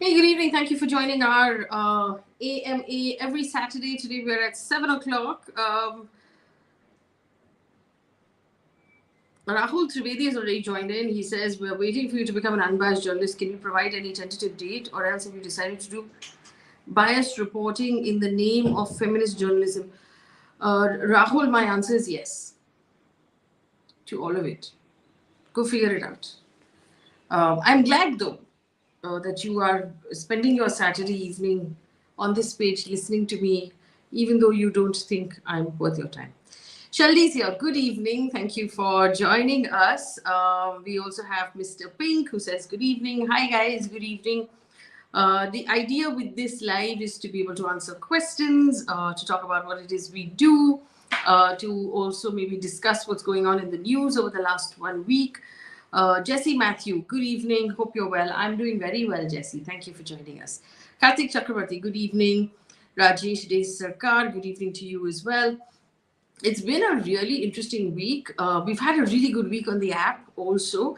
Hey, good evening. Thank you for joining our AMA every Saturday. Today we're at 7 o'clock. Rahul Trivedi has already joined in. He says, we're waiting for you to become an unbiased journalist. Can you provide any tentative date, or else have you decided to do biased reporting in the name of feminist journalism? Rahul, my answer is yes to all of it. Go figure it out. I'm glad, though, that you are spending your Saturday evening on this page listening to me, even though you don't think I'm worth your time. Shaldi's here. Good evening. Thank you for joining us. We also have Mr. Pink who says, good evening. Hi, guys. Good evening. The idea with this live is to be able to answer questions, to talk about what it is we do, to also maybe discuss what's going on in the news over the last 1 week. Jesse Matthew, good evening. Hope you're well. I'm doing very well, Jesse. Thank you for joining us. Karthik Chakrabarti, good evening. Rajesh Des Sarkar, good evening to you as well. It's been a really interesting week. We've had a really good week on the app also.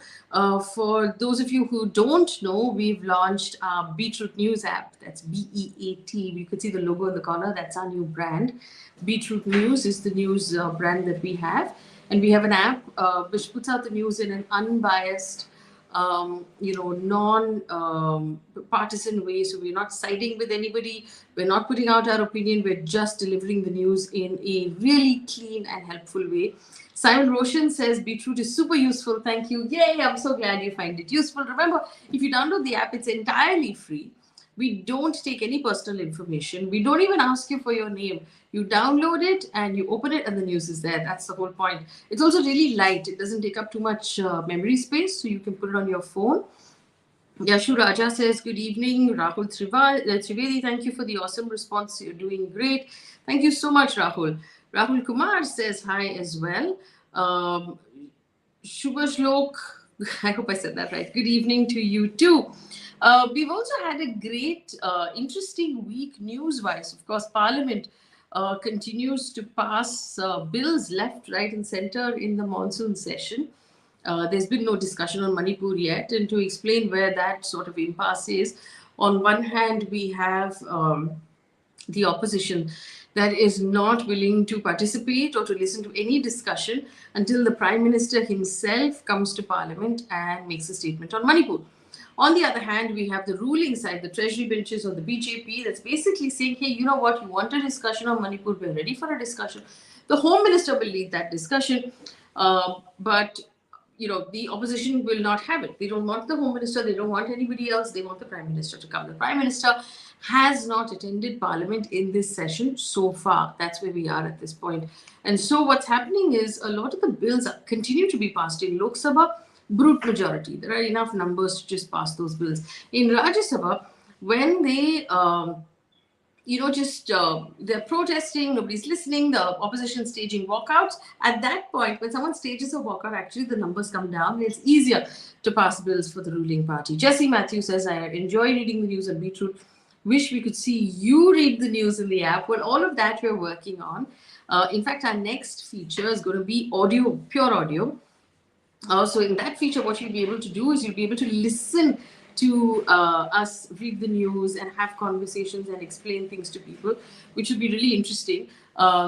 For those of you who don't know, we've launched our Beatroot News app. That's BEAT. You can see the logo in the corner. That's our new brand. Beatroot News is the news brand that we have. And we have an app which puts out the news in an unbiased, non-partisan way. So we're not siding with anybody. We're not putting out our opinion. We're just delivering the news in a really clean and helpful way. Simon Roshan says Beatroot is super useful. Thank you. Yay! I'm so glad you find it useful. Remember, if you download the app, it's entirely free. We don't take any personal information. We don't even ask you for your name. You download it and you open it and the news is there. That's the whole point. It's also really light. It doesn't take up too much memory space, so you can put it on your phone. Yashu Raja says, good evening. Rahul Trivedi, thank you for the awesome response. You're doing great. Thank you so much, Rahul. Rahul Kumar says hi as well. Shubhashlok, I hope I said that right. Good evening to you too. We've also had a great, interesting week news-wise. Of course, Parliament continues to pass bills left, right, and centre in the monsoon session. There's been no discussion on Manipur yet, and to explain where that sort of impasse is, on one hand, we have the opposition that is not willing to participate or to listen to any discussion until the Prime Minister himself comes to Parliament and makes a statement on Manipur. On the other hand, we have the ruling side, the treasury benches or the BJP, that's basically saying, hey, you know what, you want a discussion on Manipur, we're ready for a discussion. The Home Minister will lead that discussion, but the opposition will not have it. They don't want the Home Minister, they don't want anybody else, they want the Prime Minister to come. The Prime Minister has not attended Parliament in this session so far. That's where we are at this point. And so what's happening is a lot of the bills continue to be passed in Lok Sabha, brute majority. There are enough numbers to just pass those bills. In Rajya Sabha, when they they're protesting, nobody's listening, the opposition staging walkouts. At that point, when someone stages a walkout, actually the numbers come down and it's easier to pass bills for the ruling party. Jesse Matthew says, I enjoy reading the news on Beatroot. Wish we could see you read the news in the app. Well, all of that we're working on. In fact, our next feature is going to be audio, pure audio. So in that feature, what you'll be able to do is you'll be able to listen to us read the news and have conversations and explain things to people, which will be really interesting.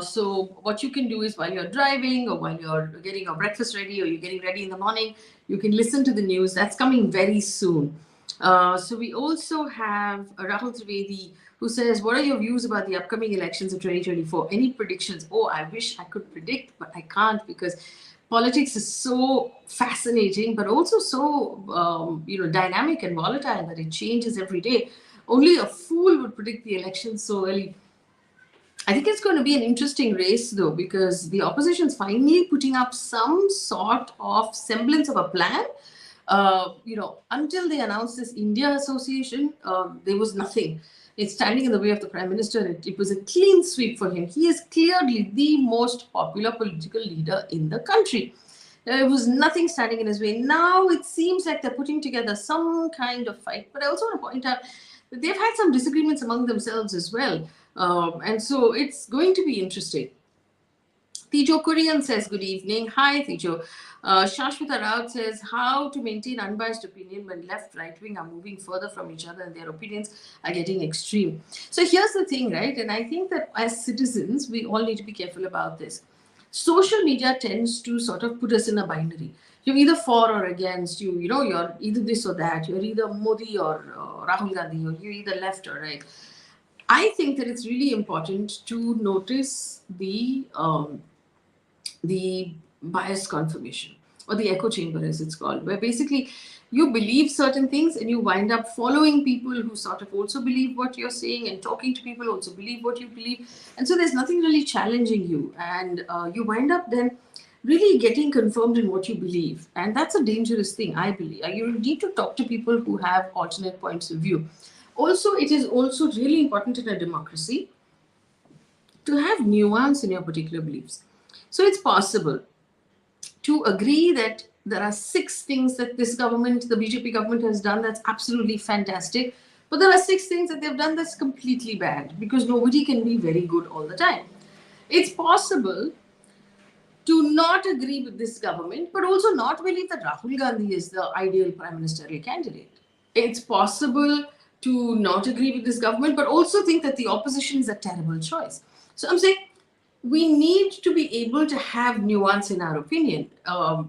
So what you can do is while you're driving or while you're getting your breakfast ready or you're getting ready in the morning, you can listen to the news. That's coming very soon. So we also have Rahul Trivedi, who says, what are your views about the upcoming elections of 2024? Any predictions? Oh, I wish I could predict, but I can't because politics is so fascinating, but also so dynamic and volatile that it changes every day. Only a fool would predict the elections so early. I think it's going to be an interesting race, though, because the opposition's finally putting up some sort of semblance of a plan. Until they announced this India Association, there was nothing. It's standing in the way of the Prime Minister. It was a clean sweep for him. He is clearly the most popular political leader in the country. There was nothing standing in his way. Now it seems like they're putting together some kind of fight. But I also want to point out that they've had some disagreements among themselves as well. And so it's going to be interesting. Tijo Korean says, good evening. Hi, Tijo. Shashwata Raut says, how to maintain unbiased opinion when left, right wing are moving further from each other and their opinions are getting extreme. So here's the thing, right? And I think that as citizens, we all need to be careful about this. Social media tends to sort of put us in a binary. You're either for or against, you're either this or that, you're either Modi or Rahul Gandhi, or you're either left or right. I think that it's really important to notice the bias confirmation, or the echo chamber as it's called, where basically you believe certain things and you wind up following people who sort of also believe what you're saying, and talking to people who also believe what you believe, and so there's nothing really challenging you, and you wind up then really getting confirmed in what you believe, and that's a dangerous thing. I believe you need to talk to people who have alternate points of view. Also, it is also really important in a democracy to have nuance in your particular beliefs. So it's possible to agree that there are 6 things that this government, the BJP government, has done that's absolutely fantastic, but there are 6 things that they've done that's completely bad, because nobody can be very good all the time. It's possible to not agree with this government, but also not believe that Rahul Gandhi is the ideal prime ministerial candidate. It's possible to not agree with this government, but also think that the opposition is a terrible choice. So I'm saying we need to be able to have nuance in our opinion.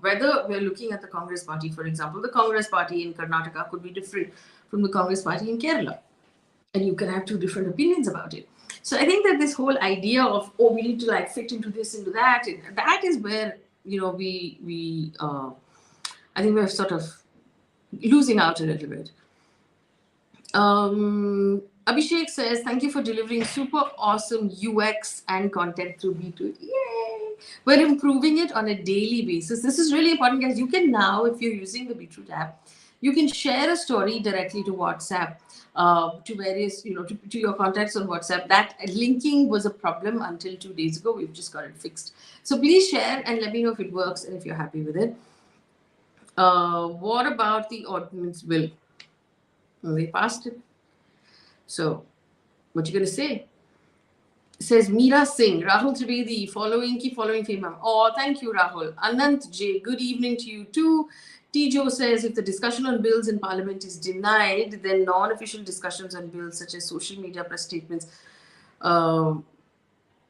Whether we're looking at the Congress party, for example, the Congress party in Karnataka could be different from the Congress party in Kerala, and you can have 2 different opinions about it. So I think that this whole idea of, we need to like fit into this, into that, that is where, we I think we're sort of losing out a little bit. Abhishek says, thank you for delivering super awesome UX and content through Beatroot. Yay! We're improving it on a daily basis. This is really important, guys. You can now, if you're using the Beatroot app, you can share a story directly to WhatsApp, to various, to your contacts on WhatsApp. That linking was a problem until 2 days ago. We've just got it fixed. So please share and let me know if it works and if you're happy with it. What about the ordinance bill? Well, they passed it. So, what you gonna say? Says Meera Singh, Rahul Trivedi, keep following Faye ma'am. Oh, thank you, Rahul. Anant J, good evening to you too. Tijo says, if the discussion on bills in Parliament is denied, then non-official discussions on bills such as social media press statements to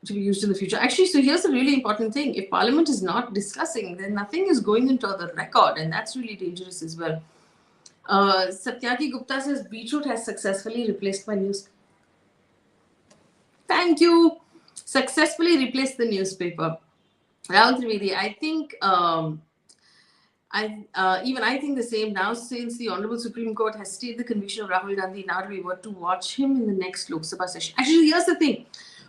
be used in the future. Actually, so here's a really important thing. If Parliament is not discussing, then nothing is going into the record, and that's really dangerous as well. Satyaki Gupta says, Beatroot has successfully replaced my news. Thank you. Successfully replaced the newspaper. Rahul Trivedi, I think I think the same now, since the Honorable Supreme Court has stayed the conviction of Rahul Gandhi. Now we were to watch him in the next Lok Sabha session. Actually, here's the thing.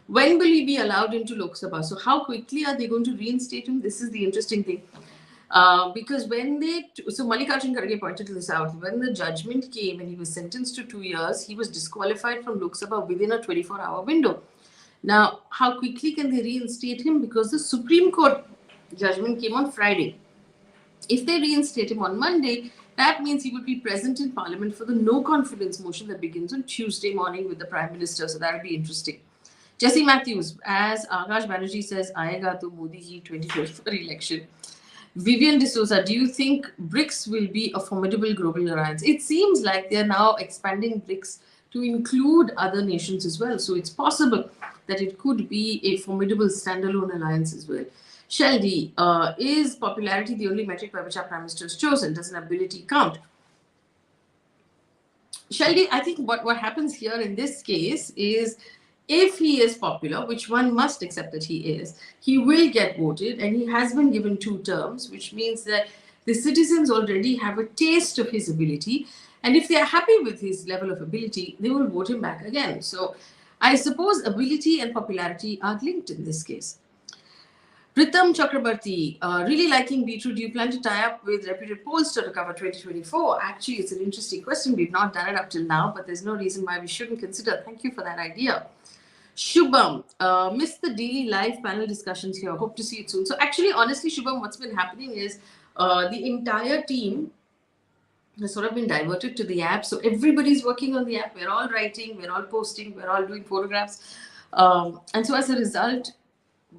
When will he be allowed into Lok Sabha? So how quickly are they going to reinstate him? This is the interesting thing. Because when Mallikarjun Kharge pointed this out, when the judgment came and he was sentenced to 2 years, he was disqualified from Lok Sabha within a 24-hour window. Now, how quickly can they reinstate him? Because the Supreme Court judgment came on Friday. If they reinstate him on Monday, that means he would be present in Parliament for the no confidence motion that begins on Tuesday morning with the Prime Minister. So that will be interesting. Jesse Matthews, as Akash Banerjee says, Aayega to Modi ji 2024 election. Vivian D'Souza, do you think BRICS will be a formidable global alliance? It seems like they're now expanding BRICS to include other nations as well. So it's possible that it could be a formidable standalone alliance as well. Sheldy, is popularity the only metric by which our Prime Minister is chosen? Does an ability count? Sheldy, I think what happens here in this case is, if he is popular, which one must accept that he is, he will get voted, and he has been given 2 terms, which means that the citizens already have a taste of his ability, and if they are happy with his level of ability, they will vote him back again. So I suppose ability and popularity are linked in this case. Pritam Chakrabarti, really liking Beatroot. Do you plan to tie up with reputed pollster to cover 2024? Actually, it's an interesting question. We've not done it up till now, but there's no reason why we shouldn't consider. Thank you for that idea. Shubham, missed the daily live panel discussions here. Hope to see it soon. So actually, honestly, Shubham, what's been happening is the entire team has sort of been diverted to the app. So everybody's working on the app. We're all writing, we're all posting, we're all doing photographs. And so as a result,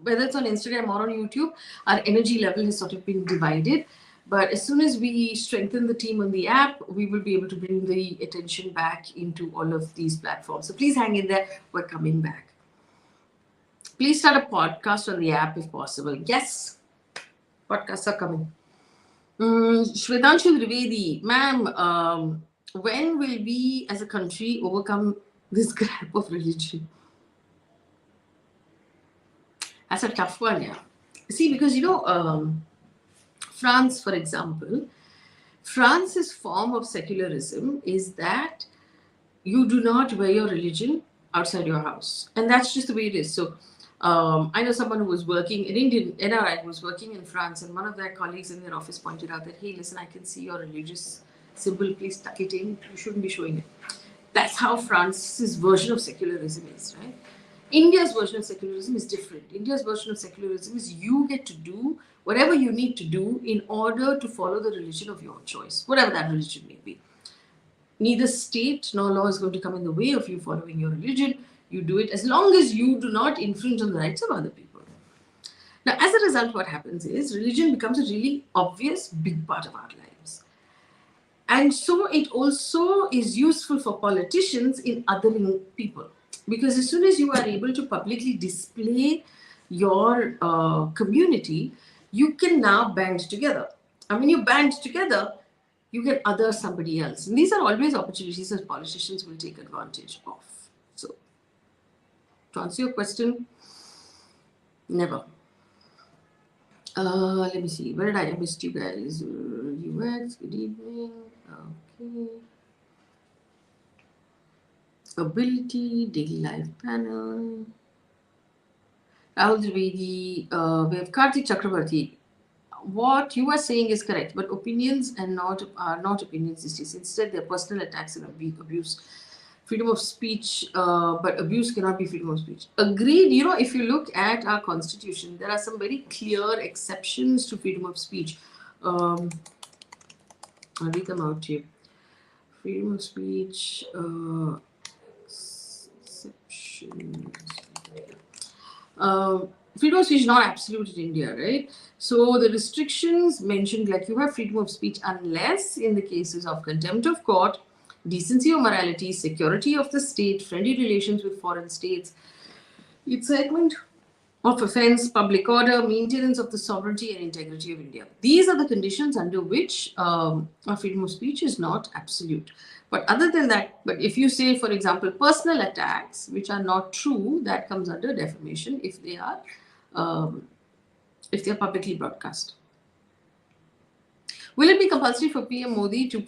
whether it's on Instagram or on YouTube, our energy level has sort of been divided. But as soon as we strengthen the team on the app, we will be able to bring the attention back into all of these platforms. So please hang in there. We're coming back. Please start a podcast on the app if possible. Yes, podcasts are coming. Shwedanshu Trivedi, ma'am, when will we as a country overcome this grab of religion? That's a tough one, yeah. See, because France, for example, France's form of secularism is that you do not wear your religion outside your house. And that's just the way it is. So I know someone who was working, an Indian NRI who was working in France, and one of their colleagues in their office pointed out that, hey, listen, I can see your religious symbol, please tuck it in. You shouldn't be showing it. That's how France's version of secularism is, right? India's version of secularism is different. India's version of secularism is you get to do whatever you need to do in order to follow the religion of your choice, whatever that religion may be. Neither state nor law is going to come in the way of you following your religion. You do it as long as you do not infringe on the rights of other people. Now, as a result, what happens is religion becomes a really obvious big part of our lives. And so it also is useful for politicians in othering people. Because as soon as you are able to publicly display your community, you can now band together. And when you band together, you can other somebody else. And these are always opportunities that politicians will take advantage of. So, to answer your question, never. Let me see. Where did I miss you guys? UX, good evening. Okay. Ability, daily life panel. Rahul Trivedi, we have Karthik Chakravarti. What you are saying is correct, but opinions are not opinions these days. Instead, they're personal attacks and abuse. Freedom of speech, but abuse cannot be freedom of speech. Agreed. If you look at our constitution, there are some very clear exceptions to freedom of speech. I'll read them out to you. Freedom of speech. Freedom of speech is not absolute in India, right? So the restrictions mentioned, like you have freedom of speech unless in the cases of contempt of court, decency or morality, security of the state, friendly relations with foreign states, incitement of offense, public order, maintenance of the sovereignty and integrity of India. These are the conditions under which our freedom of speech is not absolute. But other than that, but if you say, for example, personal attacks, which are not true, that comes under defamation if they are publicly broadcast. Will it be compulsory for PM Modi to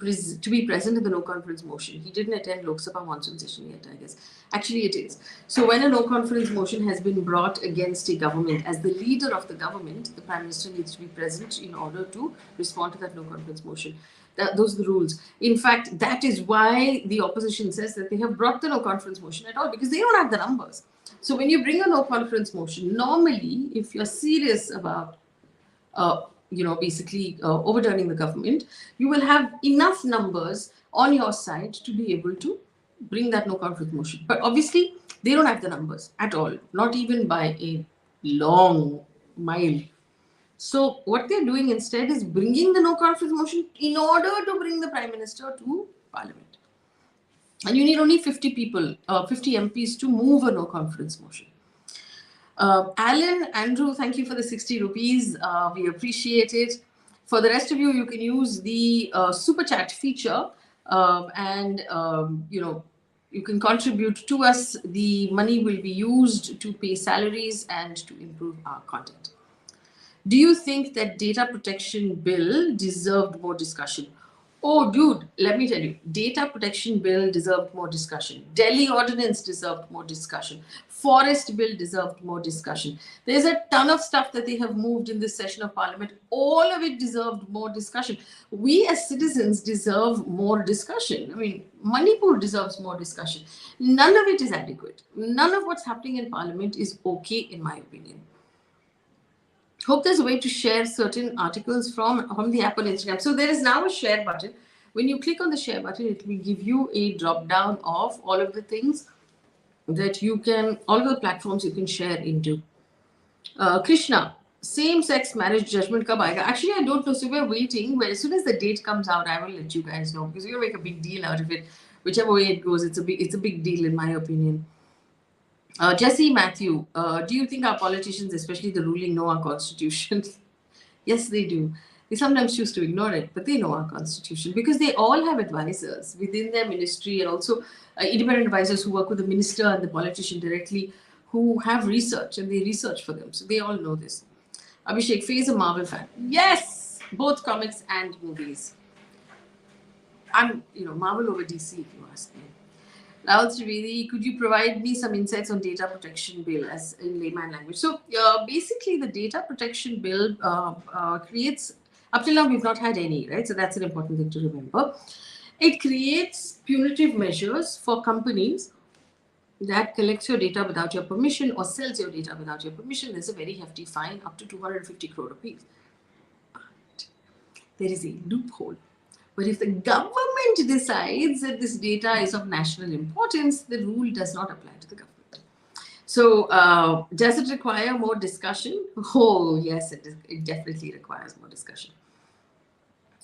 be present in the no confidence motion? He didn't attend Lok Sabha monsoon session yet, I guess. Actually, it is. So when a no confidence motion has been brought against a government, as the leader of the government, the Prime Minister needs to be present in order to respond to that no confidence motion. Those are the rules. In fact, that is why the opposition says that they have brought the no confidence motion at all, because they don't have the numbers. So when you bring a no confidence motion, normally, if you're serious about basically overturning the government, you will have enough numbers on your side to be able to bring that no confidence motion. But obviously, they don't have the numbers at all, not even by a long mile. So what they're doing instead is bringing the no confidence motion in order to bring the Prime Minister to Parliament. And you need only 50 people, 50 MPs to move a no confidence motion. Alan, Andrew, thank you for the 60 rupees. We appreciate it. For the rest of you, you can use the super chat feature and you can contribute to us. The money will be used to pay salaries and to improve our content. Do you think that data protection bill deserved more discussion? Oh, dude, let me tell you, data protection bill deserved more discussion. Delhi ordinance deserved more discussion. Forest bill deserved more discussion. There's a ton of stuff that they have moved in this session of Parliament. All of it deserved more discussion. We as citizens deserve more discussion. I mean, Manipur deserves more discussion. None of it is adequate. None of what's happening in Parliament is okay, in my opinion. Hope there's a way to share certain articles from the app on Instagram. So there is now a share button. When you click on the share button, it will give you a drop down of all of the things that you can, all of the platforms you can share into. Krishna, same-sex marriage judgment kab aayega? Actually, I don't know. So we're waiting. Well, as soon as the date comes out, I will let you guys know because we're gonna make a big deal out of it. Whichever way it goes, it's a big deal in my opinion. Jesse Matthew, do you think our politicians, especially the ruling, know our constitution? Yes, they do. They sometimes choose to ignore it, but they know our constitution because they all have advisors within their ministry and also independent advisors who work with the minister and the politician directly who have research and they research for them. So they all know this. Abhishek, Faye is a Marvel fan. Yes, both comics and movies. I'm, Marvel over DC if you ask me. Rahul Trivedi, could you provide me some insights on data protection bill as in layman language? So basically, the data protection bill creates. Up till now, we've not had any, right? So that's an important thing to remember. It creates punitive measures for companies that collects your data without your permission or sells your data without your permission. There's a very hefty fine, up to 250 crore rupees. But there is a loophole. But if the government decides that this data is of national importance, the rule does not apply to the government. So, does it require more discussion? Oh, yes, it definitely requires more discussion.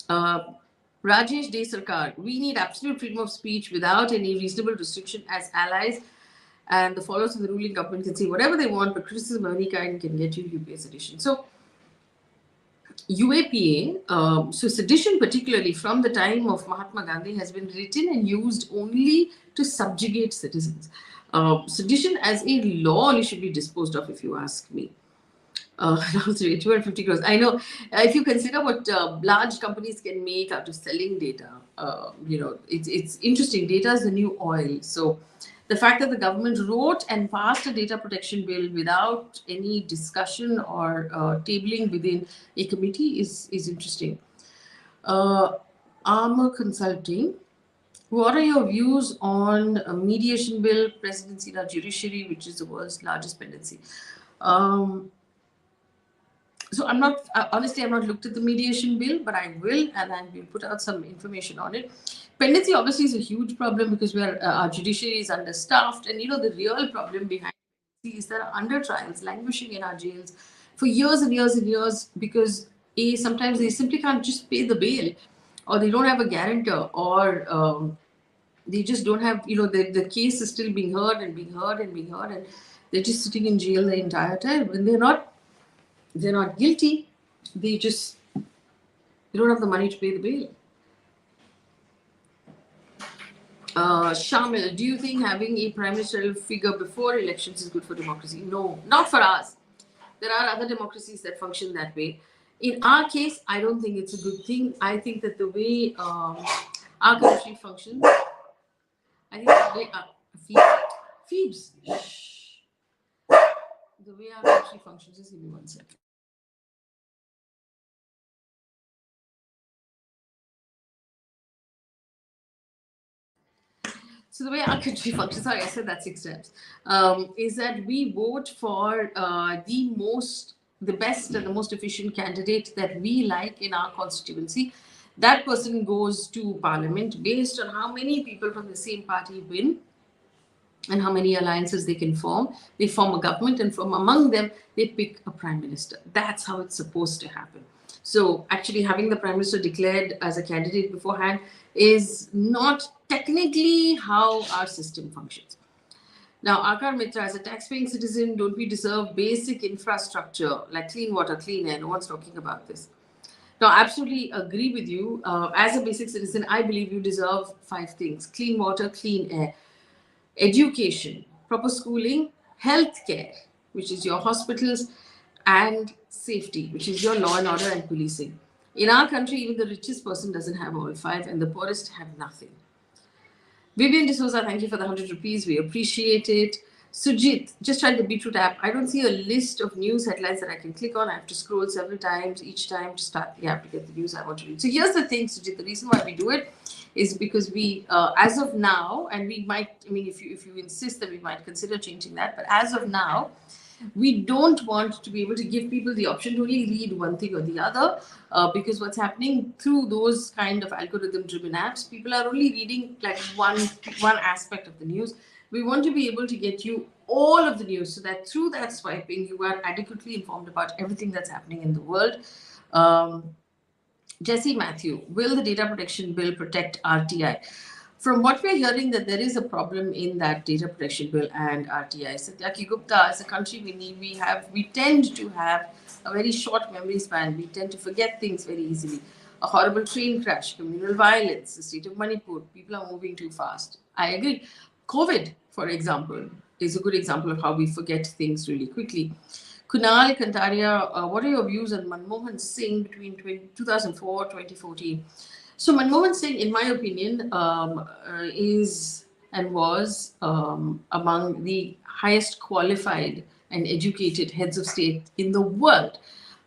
Rajesh De Sarkar, we need absolute freedom of speech without any reasonable restriction as allies, and the followers of the ruling government can say whatever they want, but criticism of any kind can get you UPA sedition. So, UAPA, so sedition particularly from the time of Mahatma Gandhi has been written and used only to subjugate citizens. Sedition as a law only should be disposed of if you ask me. 250 crores. I know if you consider what large companies can make out of selling data, it's interesting. Data is the new oil. So the fact that the government wrote and passed a data protection bill without any discussion or tabling within a committee is interesting. Armor Consulting, what are your views on a mediation bill, presidency, or judiciary, which is the world's largest pendency? So I'm not, honestly, I've not looked at the mediation bill, but I will, and I will put out some information on it. Pendency obviously is a huge problem because our judiciary is understaffed, and the real problem behind pendency is there are under trials languishing in our jails for years and years and years because sometimes they simply can't just pay the bail, or they don't have a guarantor, or they just don't have, the case is still being heard and being heard and being heard, and they're just sitting in jail the entire time when they're not guilty. They don't have the money to pay the bail. Shamil, do you think having a prime ministerial figure before elections is good for democracy? No, not for us. There are other democracies that function that way. In our case, I don't think it's a good thing. I think that the way our country functions, I think the way Phoebes, the way our country functions, just give me 1 second. So the way our country functions, sorry, I said that 6 times, is that we vote for the best and the most efficient candidate that we like in our constituency. That person goes to parliament based on how many people from the same party win and how many alliances they can form. They form a government, and from among them, they pick a prime minister. That's how it's supposed to happen. So actually having the prime minister declared as a candidate beforehand is not technically how our system functions. Now, Akar Mitra, as a tax-paying citizen, don't we deserve basic infrastructure like clean water, clean air? No one's talking about this. Now, I absolutely agree with you. As a basic citizen, I believe you deserve 5 things: clean water, clean air, education, proper schooling, healthcare, which is your hospitals, and safety, which is your law and order and policing. In our country, even the richest person doesn't have all 5, and the poorest have nothing. Vivian D'Souza, thank you for the 100 rupees. We appreciate it. Sujit, just tried the Beatroot app. I don't see a list of news headlines that I can click on. I have to scroll several times each time to start the app to get the news I want to read. So here's the thing, Sujit. The reason why we do it is because we, as of now, and we might, if you insist that we might consider changing that, but as of now, we don't want to be able to give people the option to only read one thing or the other, because what's happening through those kind of algorithm-driven apps, people are only reading like one aspect of the news, We want to be able to get you all of the news so that through that swiping, you are adequately informed about everything that's happening in the world. Jesse Matthew, will the data protection bill protect RTI? From what we're hearing, that there is a problem in that data protection bill and RTI. Satyaki Gupta, as a country, we tend to have a very short memory span. We tend to forget things very easily. A horrible train crash, communal violence, the state of Manipur, people are moving too fast. I agree. COVID, for example, is a good example of how we forget things really quickly. Kunal Kantaria, what are your views on Manmohan Singh between 2004 2014? So Manmohan Singh, in my opinion, is and was among the highest qualified and educated heads of state in the world.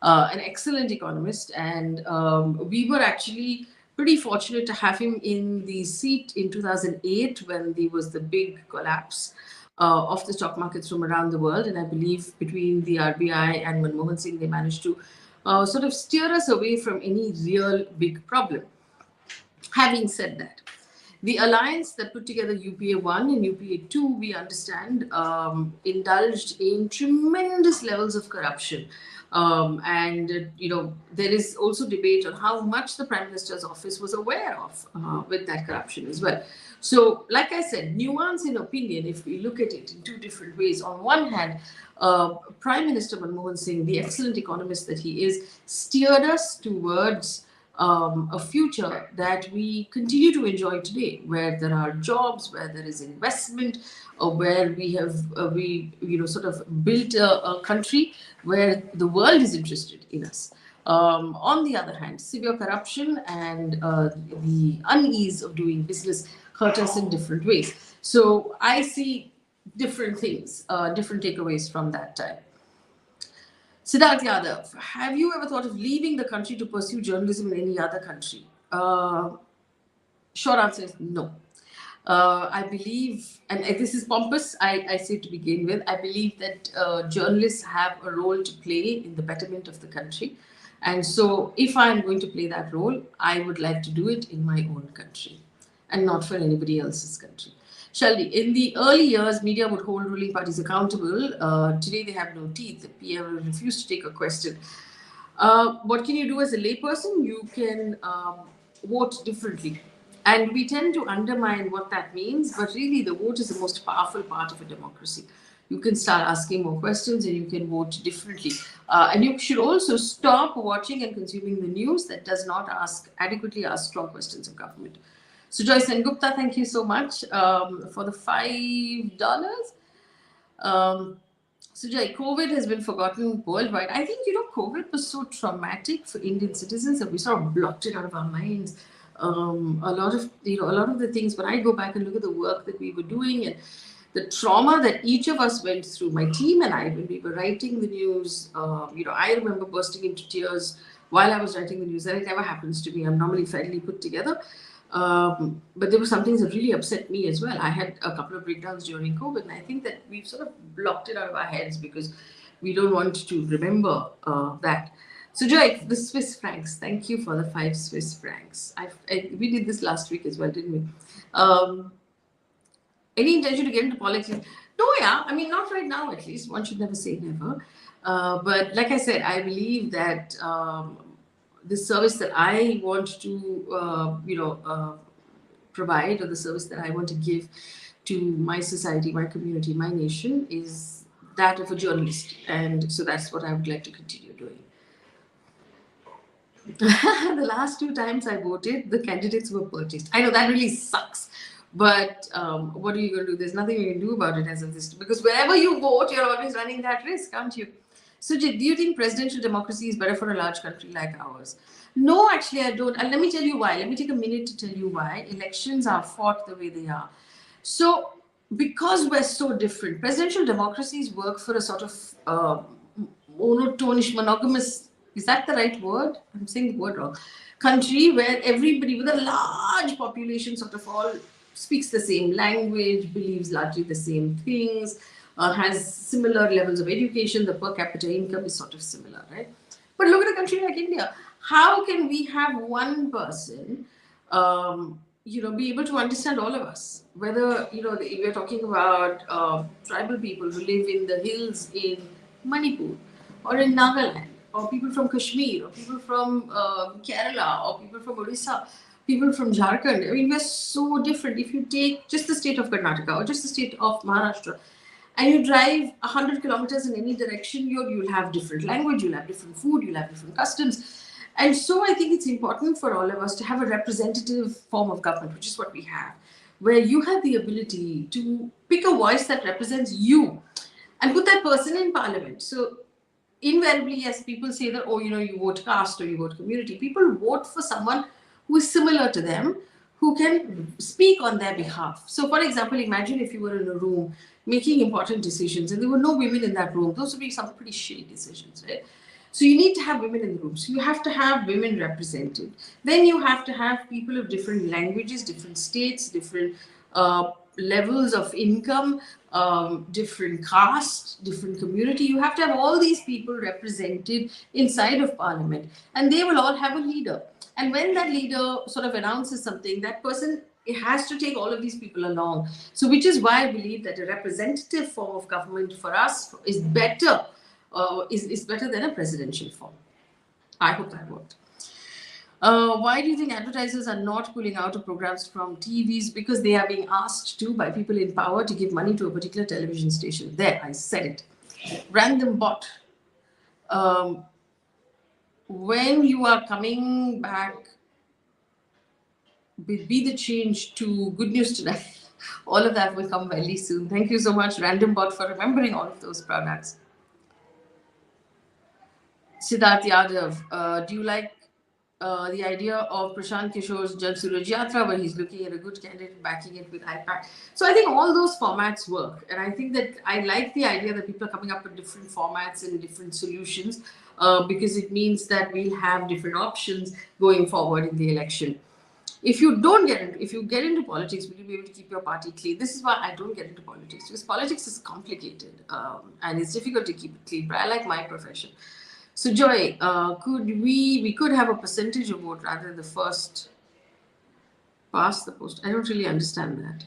An excellent economist, and we were actually pretty fortunate to have him in the seat in 2008 when there was the big collapse of the stock markets from around the world. And I believe between the RBI and Manmohan Singh, they managed to sort of steer us away from any real big problem. Having said that, the alliance that put together UPA 1 and UPA 2, we understand, indulged in tremendous levels of corruption. There is also debate on how much the Prime Minister's office was aware of with that corruption as well. So, like I said, nuance in opinion, if we look at it in two different ways. On one hand, Prime Minister Manmohan Singh, the excellent economist that he is, steered us towards a future that we continue to enjoy today, where there are jobs, where there is investment, where we have sort of built a country where the world is interested in us. On the other hand, severe corruption and the unease of doing business hurt us in different ways. So I see different things, different takeaways from that time. Siddharth Yadav, have you ever thought of leaving the country to pursue journalism in any other country? Short answer is no. I believe, and this is pompous, I say to begin with, I believe that journalists have a role to play in the betterment of the country. And so if I'm going to play that role, I would like to do it in my own country and not for anybody else's country. Shaldi, in the early years, media would hold ruling parties accountable. Today, they have no teeth. The PM refused to take a question. What can you do as a layperson? You can vote differently. And we tend to undermine what that means, but really the vote is the most powerful part of a democracy. You can start asking more questions and you can vote differently. And you should also stop watching and consuming the news that does not adequately ask strong questions of government. Sujoy Sengupta, thank you so much for the $5. Sujoy, COVID has been forgotten worldwide. I think, COVID was so traumatic for Indian citizens that we sort of blocked it out of our minds. A lot of the things, when I go back and look at the work that we were doing and the trauma that each of us went through, my team and I, when we were writing the news, I remember bursting into tears while I was writing the news. And it never happens to me. I'm normally fairly put together. But there were some things that really upset me as well. I had a couple of breakdowns during COVID, and I think that we've sort of blocked it out of our heads because we don't want to remember that. So Joy, the Swiss francs, thank you for the 5 Swiss francs. We did this last week as well, didn't we? Any intention to get into politics? No, yeah. I mean, not right now, at least. One should never say never. But like I said, I believe that the service that I want to, provide, or the service that I want to give to my society, my community, my nation, is that of a journalist. And so that's what I would like to continue doing. The last 2 times I voted, the candidates were purchased. I know that really sucks. But what are you going to do? There's nothing you can do about it as of this. Because wherever you vote, you're always running that risk, aren't you? Sujit, do you think presidential democracy is better for a large country like ours? No, actually, I don't. And let me tell you why. Let me take a minute to tell you why. Elections are fought the way they are. So, because we're so different, presidential democracies work for a sort of monotonish, monogamous, is that the right word? I'm saying the word wrong. Country where everybody with a large population sort of all speaks the same language, believes largely the same things, has similar levels of education, the per capita income is sort of similar, right? But look at a country like India. How can we have one person, be able to understand all of us. Whether, we're talking about tribal people who live in the hills in Manipur or in Nagaland, or people from Kashmir, or people from Kerala, or people from Odisha, people from Jharkhand. I mean, we're so different. If you take just the state of Karnataka or just the state of Maharashtra, and you drive 100 kilometers in any direction, you'll have different language, you'll have different food, you'll have different customs. And so I think it's important for all of us to have a representative form of government, which is what we have, where you have the ability to pick a voice that represents you and put that person in parliament. So invariably, yes, people say that, oh, you vote caste or you vote community. People vote for someone who is similar to them, who can speak on their behalf. So, for example, imagine if you were in a room making important decisions and there were no women in that room. Those would be some pretty shitty decisions, right? So you need to have women in the room. So you have to have women represented. Then you have to have people of different languages, different states, different levels of income, different caste, different community. You have to have all these people represented inside of parliament, and they will all have a leader. And when that leader sort of announces something, that person, it has to take all of these people along. So, which is why I believe that a representative form of government for us is better, is better than a presidential form. I hope that worked. Why do you think advertisers are not pulling out of programs from TVs? Because they are being asked to by people in power to give money to a particular television station. There, I said it. Random bot. When you are coming back, be the change to good news tonight. All of that will come very soon. Thank you so much, Random Bot, for remembering all of those products. Siddharth Yadav, do you like the idea of Prashant Kishore's Jal Suraj Yatra, where he's looking at a good candidate, backing it with iPad? So I think all those formats work. And I think that I like the idea that people are coming up with different formats and different solutions, because it means that we'll have different options going forward in the election. If you get into politics, will you be able to keep your party clean? This is why I don't get into politics, because politics is complicated, and it's difficult to keep it clean. But I like my profession. So Joy, we could have a percentage of vote rather than the first past the post. I don't really understand that.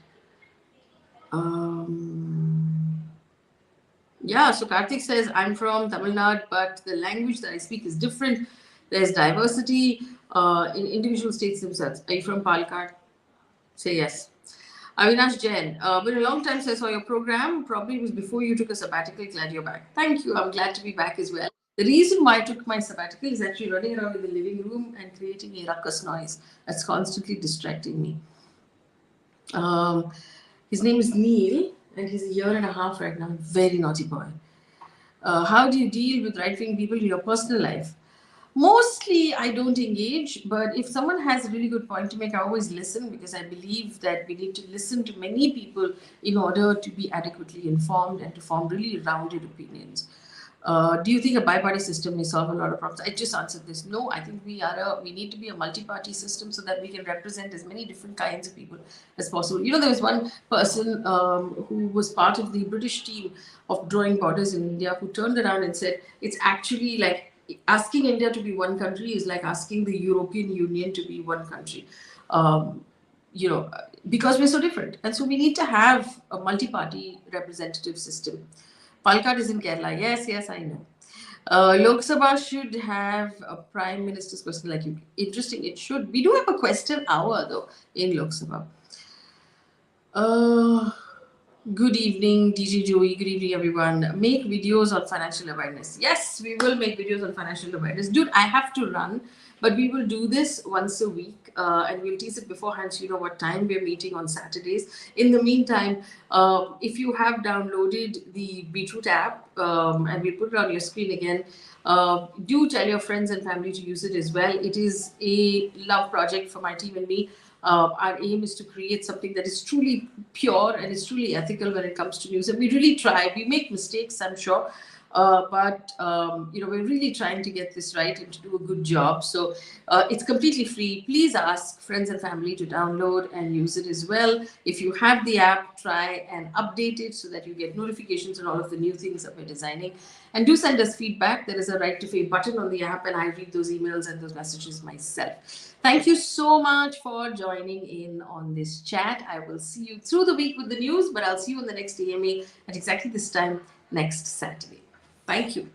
Yeah, so Karthik says, I'm from Tamil Nadu, but the language that I speak is different. There's diversity in individual states themselves. Are you from Palakkad? Say yes. Avinash Jain, been a long time since I saw your program. Probably it was before you took a sabbatical. Glad you're back. Thank you. I'm glad to be back as well. The reason why I took my sabbatical is actually running around in the living room and creating a ruckus noise that's constantly distracting me. His name is Neil, and he's a year and a half right now. Very naughty boy. How do you deal with right-wing people in your personal life? Mostly, I don't engage, but if someone has a really good point to make, I always listen, because I believe that we need to listen to many people in order to be adequately informed and to form really rounded opinions. Do you think a bi-party system may solve a lot of problems? I just answered this. No, I think we need to be a multi-party system so that we can represent as many different kinds of people as possible. There was one person who was part of the British team of drawing borders in India, who turned around and said, it's actually like asking India to be one country is like asking the European Union to be one country. Because we're so different. And so we need to have a multi-party representative system. Palakkad is in Kerala. Yes, I know. Lok Sabha should have a prime minister's question like you. Interesting, it should. We do have a question hour though in Lok Sabha. Good evening, DJ Joey. Good evening, everyone. Make videos on financial awareness. Yes, we will make videos on financial awareness. Dude, I have to run, but we will do this once a week, and we'll tease it beforehand so you know what time we're meeting on Saturdays. In the meantime, if you have downloaded the Beatroot app, and we'll put it on your screen again, do tell your friends and family to use it as well. It is a love project for my team and me. Our aim is to create something that is truly pure and is truly ethical when it comes to news. And we really try. We make mistakes, I'm sure. but we're really trying to get this right and to do a good job. So it's completely free. Please ask friends and family to download and use it as well. If you have the app, try and update it so that you get notifications on all of the new things that we're designing. And do send us feedback. There is a Right to Faye button on the app, and I read those emails and those messages myself. Thank you so much for joining in on this chat. I will see you through the week with the news, but I'll see you in the next AMA at exactly this time next Saturday. Thank you.